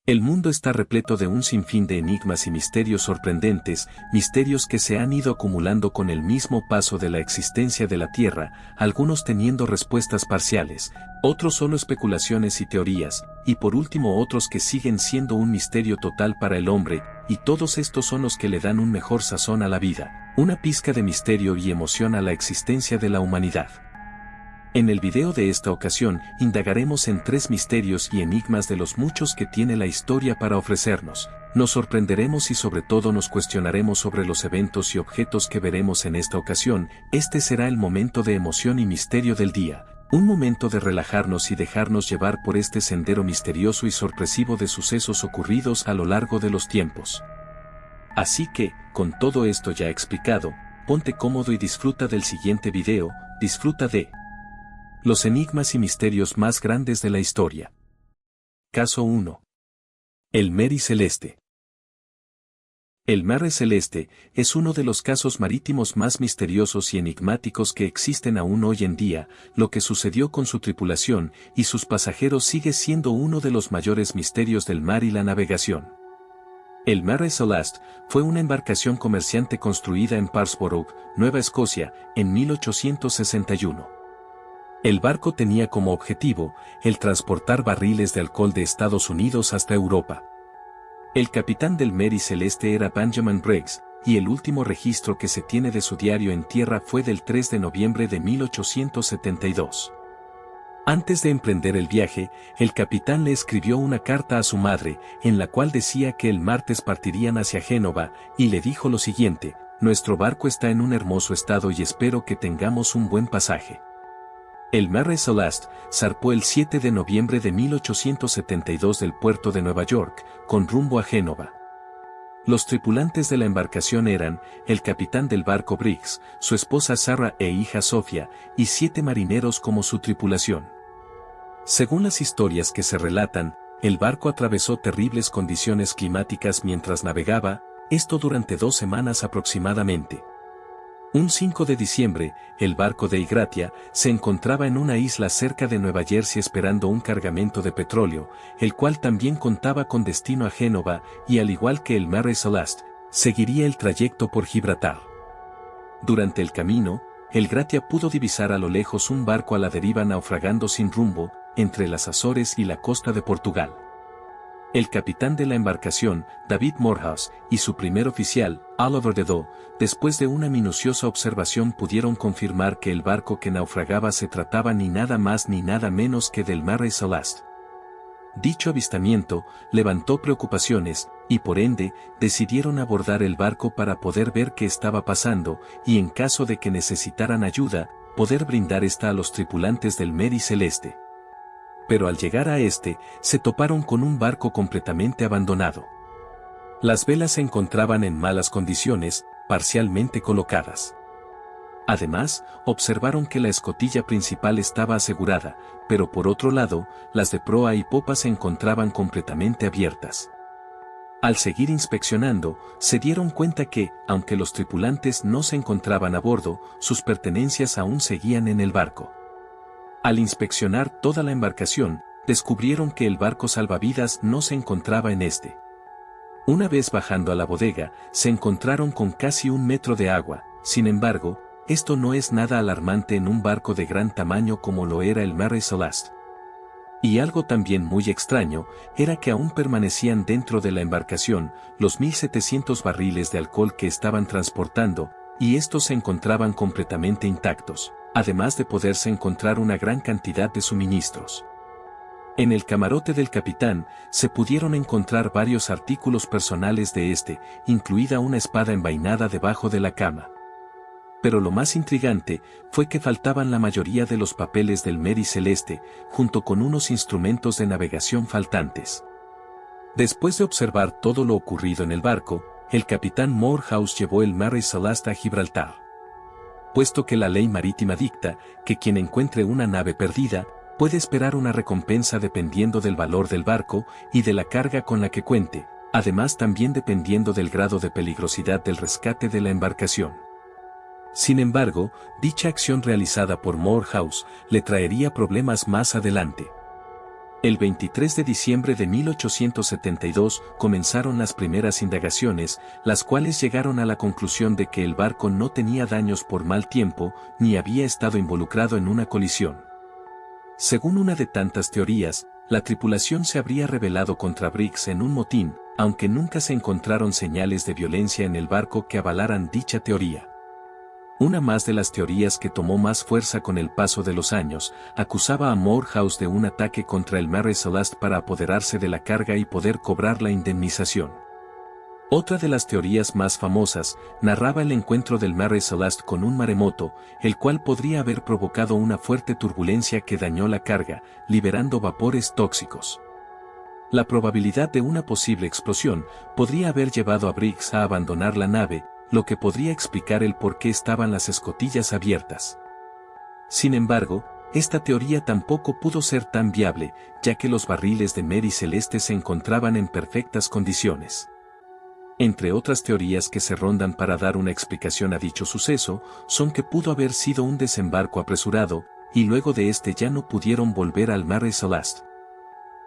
El mundo está repleto de un sinfín de enigmas y misterios sorprendentes, misterios que se han ido acumulando con el mismo paso de la existencia de la Tierra, algunos teniendo respuestas parciales, otros solo especulaciones y teorías, y por último otros que siguen siendo un misterio total para el hombre, y todos estos son los que le dan un mejor sazón a la vida, una pizca de misterio y emoción a la existencia de la humanidad. En el video de esta ocasión, indagaremos en 3 misterios y enigmas de los muchos que tiene la historia para ofrecernos. Nos sorprenderemos y sobre todo nos cuestionaremos sobre los eventos y objetos que veremos en esta ocasión. Este será el momento de emoción y misterio del día, un momento de relajarnos y dejarnos llevar por este sendero misterioso y sorpresivo de sucesos ocurridos a lo largo de los tiempos. Así que, con todo esto ya explicado, ponte cómodo y disfruta del siguiente video, disfruta de los enigmas y misterios más grandes de la historia. Caso 1. El Mary Celeste. El Mare Celeste es uno de los casos marítimos más misteriosos y enigmáticos que existen aún hoy en día. Lo que sucedió con su tripulación y sus pasajeros sigue siendo uno de los mayores misterios del mar y la navegación. El Mare Celeste fue una embarcación comerciante construida en Parrsborough, Nueva Escocia, en 1861. El barco tenía como objetivo el transportar barriles de alcohol de Estados Unidos hasta Europa. El capitán del Mary Celeste era Benjamin Briggs, y el último registro que se tiene de su diario en tierra fue del 3 de noviembre de 1872. Antes de emprender el viaje, el capitán le escribió una carta a su madre, en la cual decía que el martes partirían hacia Génova, y le dijo lo siguiente: «Nuestro barco está en un hermoso estado y espero que tengamos un buen pasaje». El Mare Celeste zarpó el 7 de noviembre de 1872 del puerto de Nueva York, con rumbo a Génova. Los tripulantes de la embarcación eran el capitán del barco Briggs, su esposa Sarah e hija Sophia, y 7 marineros como su tripulación. Según las historias que se relatan, el barco atravesó terribles condiciones climáticas mientras navegaba, esto durante 2 semanas aproximadamente. Un 5 de diciembre, el barco de Igratia se encontraba en una isla cerca de Nueva Jersey esperando un cargamento de petróleo, el cual también contaba con destino a Génova y al igual que el Mare Celeste, seguiría el trayecto por Gibraltar. Durante el camino, el Gratia pudo divisar a lo lejos un barco a la deriva naufragando sin rumbo, entre las Azores y la costa de Portugal. El capitán de la embarcación, David Morehouse, y su primer oficial, Oliver Dedeaux, después de una minuciosa observación pudieron confirmar que el barco que naufragaba se trataba ni nada más ni nada menos que del Mare Celeste. Dicho avistamiento levantó preocupaciones, y por ende, decidieron abordar el barco para poder ver qué estaba pasando, y en caso de que necesitaran ayuda, poder brindar esta a los tripulantes del Mary Celeste. Pero al llegar a este, se toparon con un barco completamente abandonado. Las velas se encontraban en malas condiciones, parcialmente colocadas. Además, observaron que la escotilla principal estaba asegurada, pero por otro lado, las de proa y popa se encontraban completamente abiertas. Al seguir inspeccionando, se dieron cuenta que, aunque los tripulantes no se encontraban a bordo, sus pertenencias aún seguían en el barco. Al inspeccionar toda la embarcación, descubrieron que el barco salvavidas no se encontraba en este. Una vez bajando a la bodega, se encontraron con casi 1 metro de agua. Sin embargo, esto no es nada alarmante en un barco de gran tamaño como lo era el Mare Celeste. Y algo también muy extraño, era que aún permanecían dentro de la embarcación los 1.700 barriles de alcohol que estaban transportando, y estos se encontraban completamente intactos, además de poderse encontrar una gran cantidad de suministros. En el camarote del capitán, se pudieron encontrar varios artículos personales de este, incluida una espada envainada debajo de la cama. Pero lo más intrigante, fue que faltaban la mayoría de los papeles del Mary Celeste, junto con unos instrumentos de navegación faltantes. Después de observar todo lo ocurrido en el barco, el capitán Morehouse llevó el Mare Celeste a Gibraltar. Puesto que la ley marítima dicta que quien encuentre una nave perdida, puede esperar una recompensa dependiendo del valor del barco y de la carga con la que cuente, además también dependiendo del grado de peligrosidad del rescate de la embarcación. Sin embargo, dicha acción realizada por Morehouse le traería problemas más adelante. El 23 de diciembre de 1872 comenzaron las primeras indagaciones, las cuales llegaron a la conclusión de que el barco no tenía daños por mal tiempo, ni había estado involucrado en una colisión. Según una de tantas teorías, la tripulación se habría rebelado contra Briggs en un motín, aunque nunca se encontraron señales de violencia en el barco que avalaran dicha teoría. Una más de las teorías que tomó más fuerza con el paso de los años, acusaba a Morehouse de un ataque contra el Mare Celeste para apoderarse de la carga y poder cobrar la indemnización. Otra de las teorías más famosas, narraba el encuentro del Mare Celeste con un maremoto, el cual podría haber provocado una fuerte turbulencia que dañó la carga, liberando vapores tóxicos. La probabilidad de una posible explosión podría haber llevado a Briggs a abandonar la nave, lo que podría explicar el por qué estaban las escotillas abiertas. Sin embargo, esta teoría tampoco pudo ser tan viable, ya que los barriles de Mary Celeste se encontraban en perfectas condiciones. Entre otras teorías que se rondan para dar una explicación a dicho suceso, son que pudo haber sido un desembarco apresurado, y luego de este ya no pudieron volver al Mare Celeste.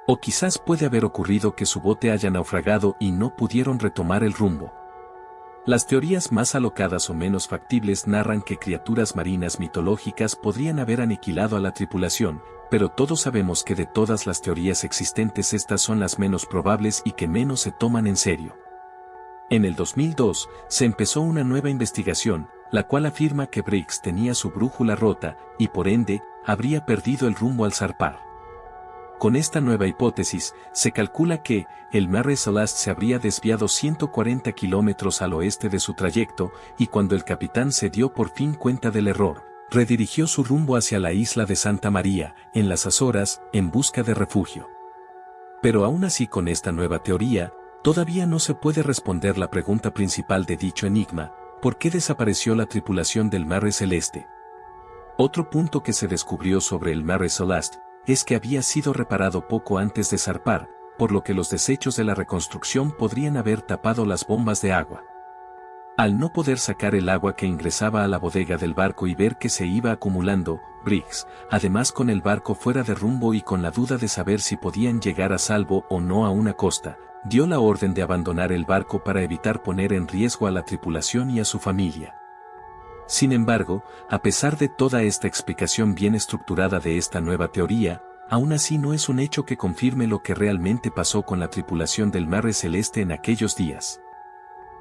O quizás puede haber ocurrido que su bote haya naufragado y no pudieron retomar el rumbo. Las teorías más alocadas o menos factibles narran que criaturas marinas mitológicas podrían haber aniquilado a la tripulación, pero todos sabemos que de todas las teorías existentes estas son las menos probables y que menos se toman en serio. En el 2002, se empezó una nueva investigación, la cual afirma que Briggs tenía su brújula rota, y por ende, habría perdido el rumbo al zarpar. Con esta nueva hipótesis, se calcula que el Mare Celeste se habría desviado 140 kilómetros al oeste de su trayecto, y cuando el capitán se dio por fin cuenta del error, redirigió su rumbo hacia la isla de Santa María, en las Azores, en busca de refugio. Pero aún así con esta nueva teoría, todavía no se puede responder la pregunta principal de dicho enigma: ¿por qué desapareció la tripulación del Mare Celeste? Otro punto que se descubrió sobre el Mare Celeste es que había sido reparado poco antes de zarpar, por lo que los desechos de la reconstrucción podrían haber tapado las bombas de agua. Al no poder sacar el agua que ingresaba a la bodega del barco y ver que se iba acumulando, Briggs, además con el barco fuera de rumbo y con la duda de saber si podían llegar a salvo o no a una costa, dio la orden de abandonar el barco para evitar poner en riesgo a la tripulación y a su familia. Sin embargo, a pesar de toda esta explicación bien estructurada de esta nueva teoría, aún así no es un hecho que confirme lo que realmente pasó con la tripulación del Mare Celeste en aquellos días.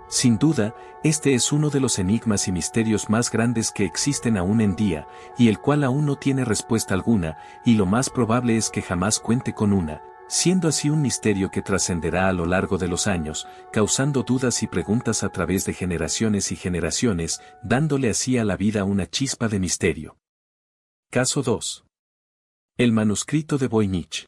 Sin duda, este es uno de los enigmas y misterios más grandes que existen aún en día, y el cual aún no tiene respuesta alguna, y lo más probable es que jamás cuente con una, siendo así un misterio que trascenderá a lo largo de los años, causando dudas y preguntas a través de generaciones y generaciones, dándole así a la vida una chispa de misterio. Caso 2. El manuscrito de Voynich.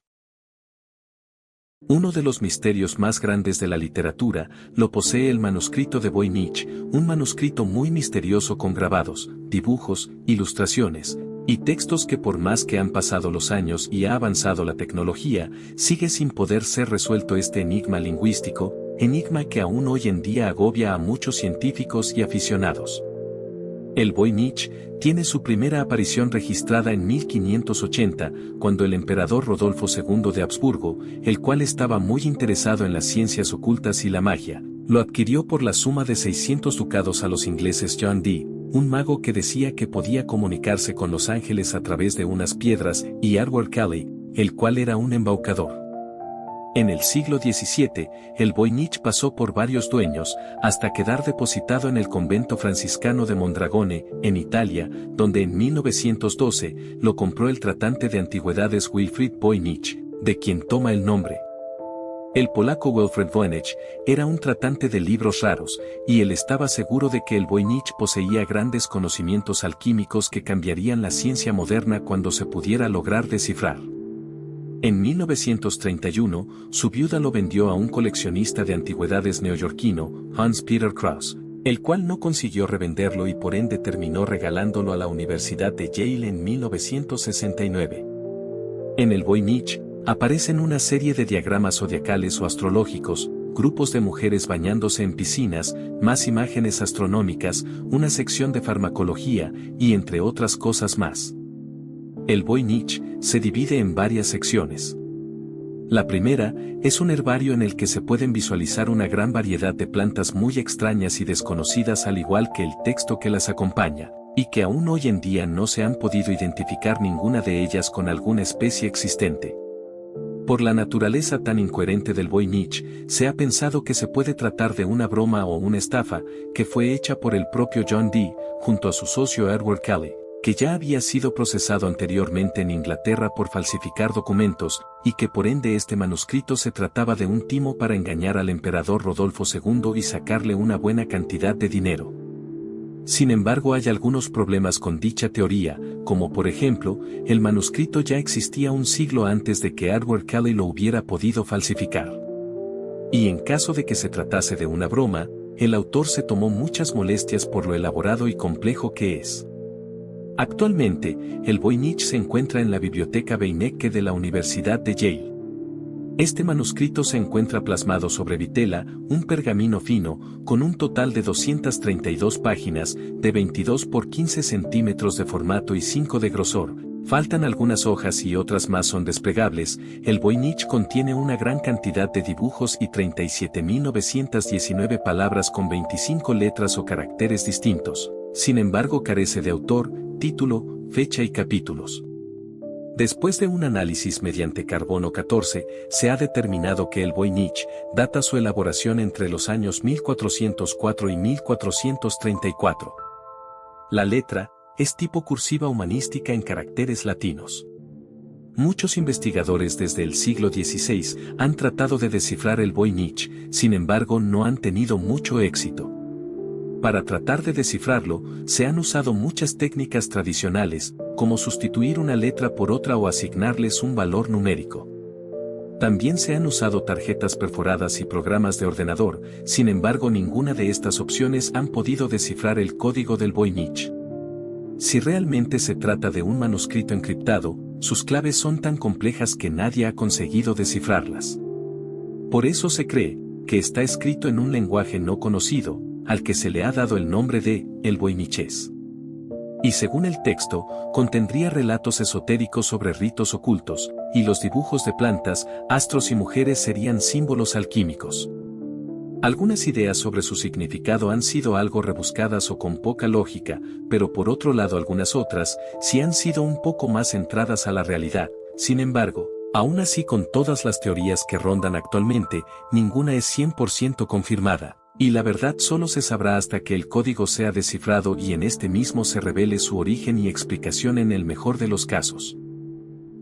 Uno de los misterios más grandes de la literatura lo posee el manuscrito de Voynich, un manuscrito muy misterioso con grabados, dibujos, ilustraciones y textos que por más que han pasado los años y ha avanzado la tecnología, sigue sin poder ser resuelto este enigma lingüístico, enigma que aún hoy en día agobia a muchos científicos y aficionados. El Voynich tiene su primera aparición registrada en 1580, cuando el emperador Rodolfo II de Habsburgo, el cual estaba muy interesado en las ciencias ocultas y la magia, lo adquirió por la suma de 600 ducados a los ingleses John Dee, un mago que decía que podía comunicarse con los ángeles a través de unas piedras, y Edward Kelly, el cual era un embaucador. En el siglo XVII, el Voynich pasó por varios dueños, hasta quedar depositado en el convento franciscano de Mondragone, en Italia, donde en 1912 lo compró el tratante de antigüedades Wilfrid Voynich, de quien toma el nombre. El polaco Wilfred Voynich era un tratante de libros raros, y él estaba seguro de que el Voynich poseía grandes conocimientos alquímicos que cambiarían la ciencia moderna cuando se pudiera lograr descifrar. En 1931, su viuda lo vendió a un coleccionista de antigüedades neoyorquino, Hans Peter Krause, el cual no consiguió revenderlo y por ende terminó regalándolo a la Universidad de Yale en 1969. En el Voynich, aparecen una serie de diagramas zodiacales o astrológicos, grupos de mujeres bañándose en piscinas, más imágenes astronómicas, una sección de farmacología, y entre otras cosas más. El Voynich se divide en varias secciones. La primera, es un herbario en el que se pueden visualizar una gran variedad de plantas muy extrañas y desconocidas al igual que el texto que las acompaña, y que aún hoy en día no se han podido identificar ninguna de ellas con alguna especie existente. Por la naturaleza tan incoherente del Voynich, se ha pensado que se puede tratar de una broma o una estafa, que fue hecha por el propio John Dee, junto a su socio Edward Kelly, que ya había sido procesado anteriormente en Inglaterra por falsificar documentos, y que por ende este manuscrito se trataba de un timo para engañar al emperador Rodolfo II y sacarle una buena cantidad de dinero. Sin embargo, hay algunos problemas con dicha teoría, como por ejemplo, el manuscrito ya existía un siglo antes de que Edward Kelly lo hubiera podido falsificar. Y en caso de que se tratase de una broma, el autor se tomó muchas molestias por lo elaborado y complejo que es. Actualmente, el Voynich se encuentra en la Biblioteca Beinecke de la Universidad de Yale. Este manuscrito se encuentra plasmado sobre vitela, un pergamino fino, con un total de 232 páginas, de 22 por 15 centímetros de formato y 5 de grosor. Faltan algunas hojas y otras más son desplegables. El Voynich contiene una gran cantidad de dibujos y 37.919 palabras con 25 letras o caracteres distintos. Sin embargo, carece de autor, título, fecha y capítulos. Después de un análisis mediante carbono 14, se ha determinado que el Voynich data su elaboración entre los años 1404 y 1434. La letra es tipo cursiva humanística en caracteres latinos. Muchos investigadores desde el siglo XVI han tratado de descifrar el Voynich, sin embargo no han tenido mucho éxito. Para tratar de descifrarlo, se han usado muchas técnicas tradicionales, como sustituir una letra por otra o asignarles un valor numérico. También se han usado tarjetas perforadas y programas de ordenador, sin embargo ninguna de estas opciones han podido descifrar el código del Voynich. Si realmente se trata de un manuscrito encriptado, sus claves son tan complejas que nadie ha conseguido descifrarlas. Por eso se cree que está escrito en un lenguaje no conocido, al que se le ha dado el nombre de el voynichés. Y según el texto, contendría relatos esotéricos sobre ritos ocultos, y los dibujos de plantas, astros y mujeres serían símbolos alquímicos. Algunas ideas sobre su significado han sido algo rebuscadas o con poca lógica, pero por otro lado algunas otras, sí han sido un poco más centradas a la realidad. Sin embargo, aún así con todas las teorías que rondan actualmente, ninguna es 100% confirmada. Y la verdad solo se sabrá hasta que el código sea descifrado y en este mismo se revele su origen y explicación en el mejor de los casos.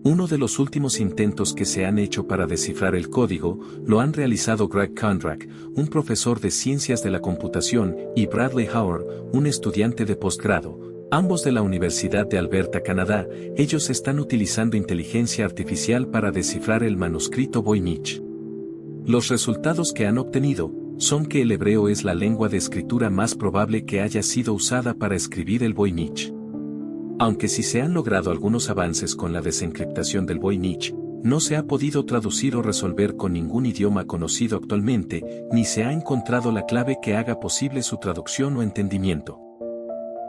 Uno de los últimos intentos que se han hecho para descifrar el código, lo han realizado Greg Kondrak, un profesor de ciencias de la computación, y Bradley Howard, un estudiante de posgrado, ambos de la Universidad de Alberta, Canadá. Ellos están utilizando inteligencia artificial para descifrar el manuscrito Voynich. Los resultados que han obtenido son que el hebreo es la lengua de escritura más probable que haya sido usada para escribir el Voynich. Aunque sí se han logrado algunos avances con la desencriptación del Voynich, no se ha podido traducir o resolver con ningún idioma conocido actualmente, ni se ha encontrado la clave que haga posible su traducción o entendimiento.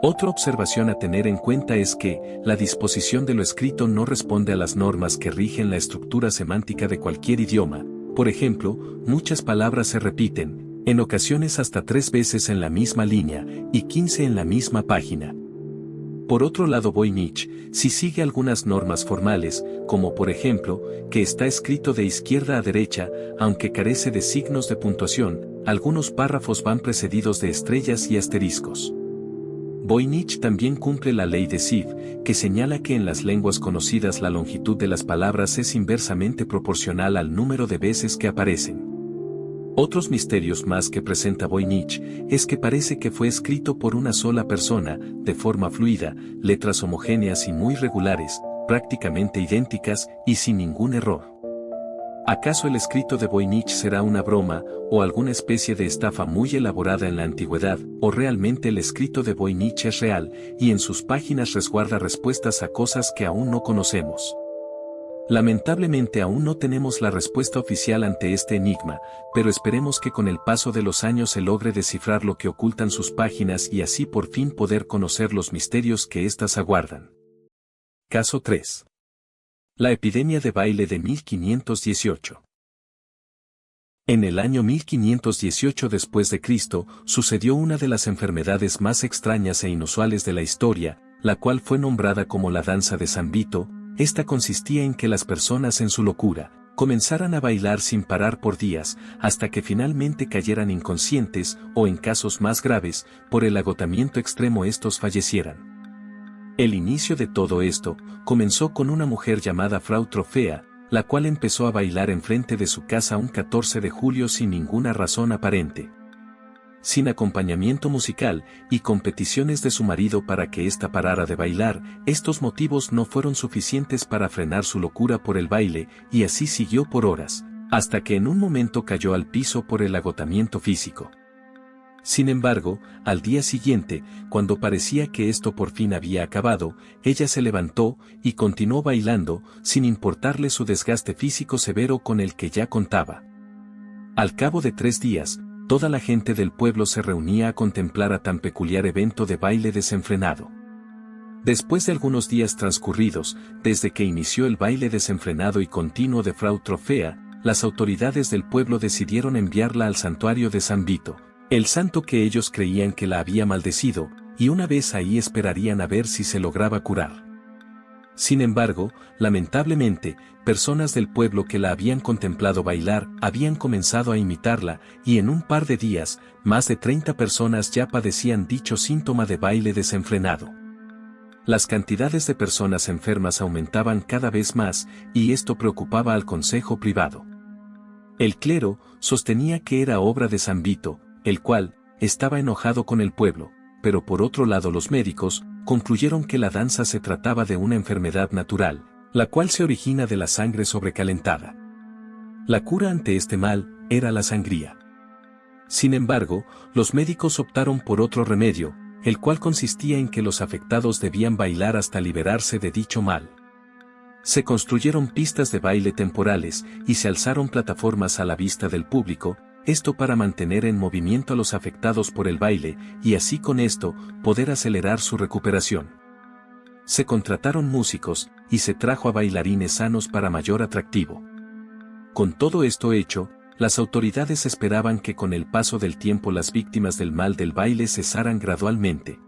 Otra observación a tener en cuenta es que, la disposición de lo escrito no responde a las normas que rigen la estructura semántica de cualquier idioma. Por ejemplo, muchas palabras se repiten, en ocasiones hasta 3 veces en la misma línea, y 15 en la misma página. Por otro lado, Voynich sí sigue algunas normas formales, como por ejemplo, que está escrito de izquierda a derecha, aunque carece de signos de puntuación, algunos párrafos van precedidos de estrellas y asteriscos. Voynich también cumple la ley de Sid, que señala que en las lenguas conocidas la longitud de las palabras es inversamente proporcional al número de veces que aparecen. Otros misterios más que presenta Voynich es que parece que fue escrito por una sola persona, de forma fluida, letras homogéneas y muy regulares, prácticamente idénticas y sin ningún error. ¿Acaso el escrito de Voynich será una broma, o alguna especie de estafa muy elaborada en la antigüedad, o realmente el escrito de Voynich es real, y en sus páginas resguarda respuestas a cosas que aún no conocemos? Lamentablemente aún no tenemos la respuesta oficial ante este enigma, pero esperemos que con el paso de los años se logre descifrar lo que ocultan sus páginas y así por fin poder conocer los misterios que éstas aguardan. Caso 3. La epidemia de baile de 1518. En el año 1518 después de Cristo, sucedió una de las enfermedades más extrañas e inusuales de la historia, la cual fue nombrada como la danza de San Vito. Esta consistía en que las personas en su locura comenzaran a bailar sin parar por días, hasta que finalmente cayeran inconscientes, o en casos más graves, por el agotamiento extremo estos fallecieran. El inicio de todo esto comenzó con una mujer llamada Frau Trofea, la cual empezó a bailar enfrente de su casa un 14 de julio sin ninguna razón aparente. Sin acompañamiento musical y con peticiones de su marido para que ésta parara de bailar, estos motivos no fueron suficientes para frenar su locura por el baile, y así siguió por horas, hasta que en un momento cayó al piso por el agotamiento físico. Sin embargo, al día siguiente, cuando parecía que esto por fin había acabado, ella se levantó y continuó bailando, sin importarle su desgaste físico severo con el que ya contaba. Al cabo de 3 días, toda la gente del pueblo se reunía a contemplar a tan peculiar evento de baile desenfrenado. Después de algunos días transcurridos, desde que inició el baile desenfrenado y continuo de Frau Trofea, las autoridades del pueblo decidieron enviarla al santuario de San Vito, el santo que ellos creían que la había maldecido, y una vez ahí esperarían a ver si se lograba curar. Sin embargo, lamentablemente, personas del pueblo que la habían contemplado bailar habían comenzado a imitarla, y en un par de días, más de 30 personas ya padecían dicho síntoma de baile desenfrenado. Las cantidades de personas enfermas aumentaban cada vez más, y esto preocupaba al consejo privado. El clero sostenía que era obra de San Vito, el cual estaba enojado con el pueblo, pero por otro lado los médicos concluyeron que la danza se trataba de una enfermedad natural, la cual se origina de la sangre sobrecalentada. La cura ante este mal era la sangría. Sin embargo, los médicos optaron por otro remedio, el cual consistía en que los afectados debían bailar hasta liberarse de dicho mal. Se construyeron pistas de baile temporales y se alzaron plataformas a la vista del público, esto para mantener en movimiento a los afectados por el baile, y así con esto, poder acelerar su recuperación. Se contrataron músicos, y se trajo a bailarines sanos para mayor atractivo. Con todo esto hecho, las autoridades esperaban que con el paso del tiempo las víctimas del mal del baile cesaran gradualmente.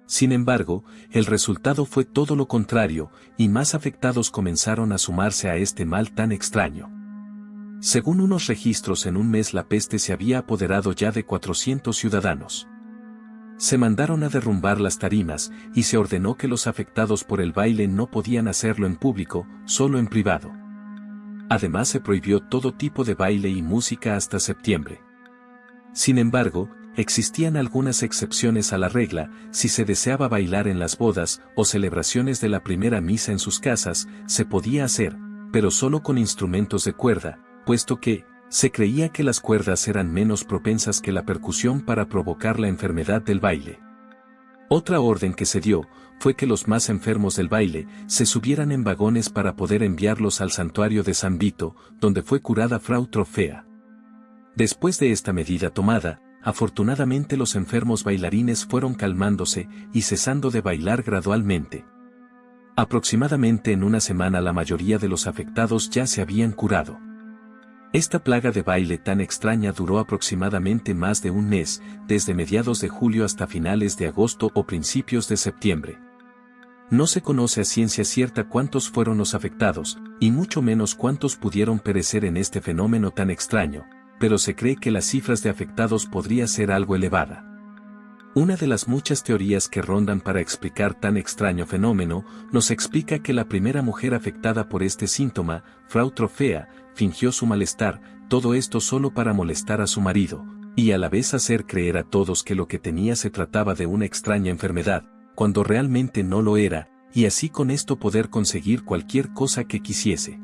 Sin embargo, el resultado fue todo lo contrario, y más afectados comenzaron a sumarse a este mal tan extraño. Según unos registros, en un mes la peste se había apoderado ya de 400 ciudadanos. Se mandaron a derrumbar las tarimas, y se ordenó que los afectados por el baile no podían hacerlo en público, solo en privado. Además se prohibió todo tipo de baile y música hasta septiembre. Sin embargo, existían algunas excepciones a la regla. Si se deseaba bailar en las bodas o celebraciones de la primera misa en sus casas, se podía hacer, pero solo con instrumentos de cuerda, puesto que se creía que las cuerdas eran menos propensas que la percusión para provocar la enfermedad del baile. Otra orden que se dio fue que los más enfermos del baile se subieran en vagones para poder enviarlos al santuario de San Vito, donde fue curada Frau Trofea. Después de esta medida tomada, afortunadamente los enfermos bailarines fueron calmándose y cesando de bailar gradualmente. Aproximadamente en una semana la mayoría de los afectados ya se habían curado. Esta plaga de baile tan extraña duró aproximadamente más de un mes, desde mediados de julio hasta finales de agosto o principios de septiembre. No se conoce a ciencia cierta cuántos fueron los afectados, y mucho menos cuántos pudieron perecer en este fenómeno tan extraño, pero se cree que las cifras de afectados podría ser algo elevada. Una de las muchas teorías que rondan para explicar tan extraño fenómeno, nos explica que la primera mujer afectada por este síntoma, Frau Trofea, fingió su malestar, todo esto solo para molestar a su marido, y a la vez hacer creer a todos que lo que tenía se trataba de una extraña enfermedad, cuando realmente no lo era, y así con esto poder conseguir cualquier cosa que quisiese.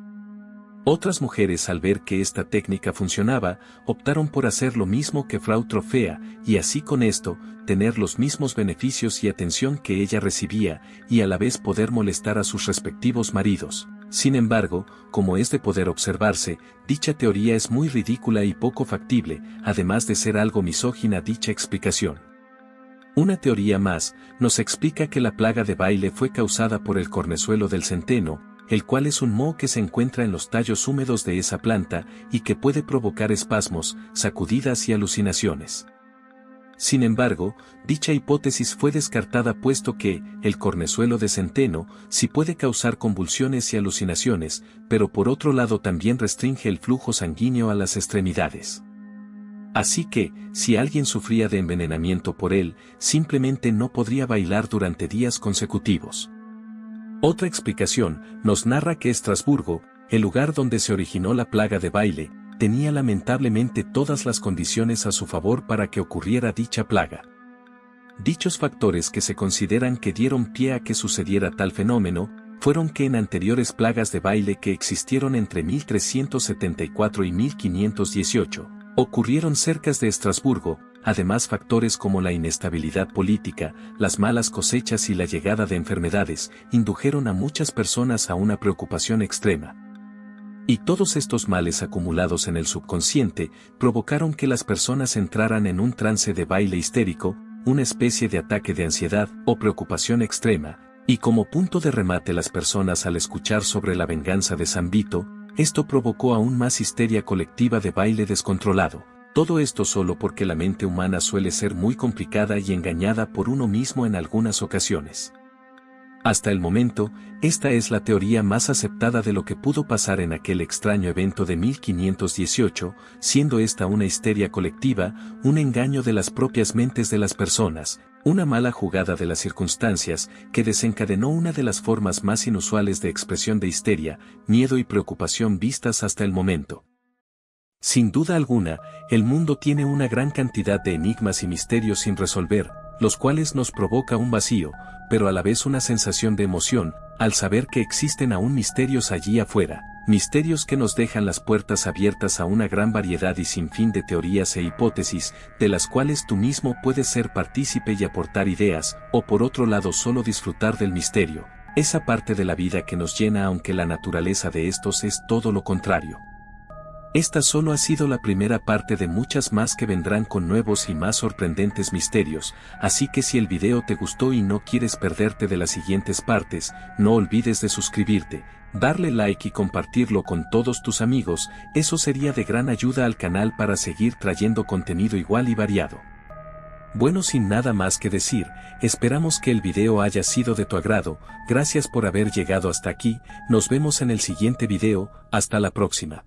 Otras mujeres, al ver que esta técnica funcionaba, optaron por hacer lo mismo que Frau Trofea, y así con esto, tener los mismos beneficios y atención que ella recibía, y a la vez poder molestar a sus respectivos maridos. Sin embargo, como es de poder observarse, dicha teoría es muy ridícula y poco factible, además de ser algo misógina dicha explicación. Una teoría más nos explica que la plaga de baile fue causada por el cornezuelo del centeno, el cual es un moho que se encuentra en los tallos húmedos de esa planta y que puede provocar espasmos, sacudidas y alucinaciones. Sin embargo, dicha hipótesis fue descartada puesto que, el cornezuelo de centeno, sí puede causar convulsiones y alucinaciones, pero por otro lado también restringe el flujo sanguíneo a las extremidades. Así que, si alguien sufría de envenenamiento por él, simplemente no podría bailar durante días consecutivos. Otra explicación nos narra que Estrasburgo, el lugar donde se originó la plaga de baile, tenía lamentablemente todas las condiciones a su favor para que ocurriera dicha plaga. Dichos factores que se consideran que dieron pie a que sucediera tal fenómeno, fueron que en anteriores plagas de baile que existieron entre 1374 y 1518, ocurrieron cerca de Estrasburgo, además factores como la inestabilidad política, las malas cosechas y la llegada de enfermedades, indujeron a muchas personas a una preocupación extrema. Y todos estos males acumulados en el subconsciente provocaron que las personas entraran en un trance de baile histérico, una especie de ataque de ansiedad o preocupación extrema, y como punto de remate las personas al escuchar sobre la venganza de San Vito, esto provocó aún más histeria colectiva de baile descontrolado. Todo esto solo porque la mente humana suele ser muy complicada y engañada por uno mismo en algunas ocasiones. Hasta el momento, esta es la teoría más aceptada de lo que pudo pasar en aquel extraño evento de 1518, siendo esta una histeria colectiva, un engaño de las propias mentes de las personas, una mala jugada de las circunstancias, que desencadenó una de las formas más inusuales de expresión de histeria, miedo y preocupación vistas hasta el momento. Sin duda alguna, el mundo tiene una gran cantidad de enigmas y misterios sin resolver, los cuales nos provoca un vacío, pero a la vez una sensación de emoción, al saber que existen aún misterios allí afuera, misterios que nos dejan las puertas abiertas a una gran variedad y sinfín de teorías e hipótesis, de las cuales tú mismo puedes ser partícipe y aportar ideas, o por otro lado solo disfrutar del misterio, esa parte de la vida que nos llena aunque la naturaleza de estos es todo lo contrario. Esta solo ha sido la primera parte de muchas más que vendrán con nuevos y más sorprendentes misterios, así que si el video te gustó y no quieres perderte de las siguientes partes, no olvides de suscribirte, darle like y compartirlo con todos tus amigos, eso sería de gran ayuda al canal para seguir trayendo contenido igual y variado. Bueno, sin nada más que decir, esperamos que el video haya sido de tu agrado, gracias por haber llegado hasta aquí, nos vemos en el siguiente video, hasta la próxima.